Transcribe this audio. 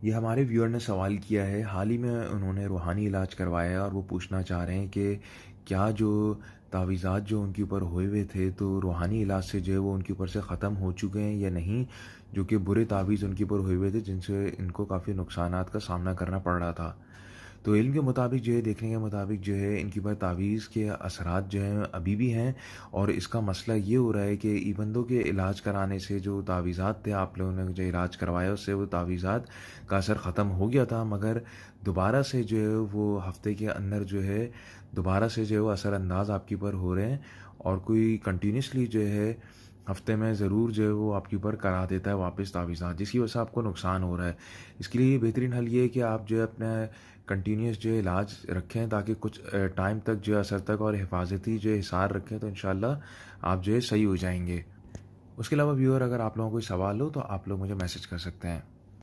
ये हमारे व्यूअर ने सवाल किया है, हाल ही में उन्होंने रूहानी इलाज करवाया है और वो पूछना चाह रहे हैं कि क्या जो तावीज़ात जो उनके ऊपर हुए हुए थे, तो रूहानी इलाज से जो है वो उनके ऊपर से ख़त्म हो चुके हैं या नहीं? जो कि बुरे तावीज़ उनके ऊपर हुए हुए थे, जिनसे इनको काफ़ी नुकसानात का सामना करना पड़ रहा था। तो इल्म के मुताबिक जो है, देखने के मुताबिक जो है, इनके ऊपर तावीज़ के असरात जो हैं अभी भी हैं। और इसका मसला ये हो रहा है कि इवन दो के इलाज कराने से जो तावीज़ात थे, आप लोगों ने जो इलाज करवाया उससे वो तावीज़ात का असर ख़त्म हो गया था, मगर दोबारा से जो है वो हफ़्ते के अंदर जो है दोबारा से जो है वो असरअंदाज़ आपके ऊपर हो रहे हैं। और कोई कंटिन्यूसली जो है हफ्ते में ज़रूर जो है वो आपके ऊपर करा देता है वापस तावीज़ात, जिसकी वजह से आपको नुकसान हो रहा है। इसके लिए बेहतरीन हल ये है कि आप जो है अपना कंटिन्यूस जो है इलाज रखें, ताकि कुछ टाइम तक जो है असर तक और हिफाजती जो है हिसार रखें, तो इंशाल्लाह आप जो है सही हो जाएंगे। उसके अलावा व्यूअर, अगर आप लोगों को कोई सवाल हो तो आप लोग मुझे मैसेज कर सकते हैं।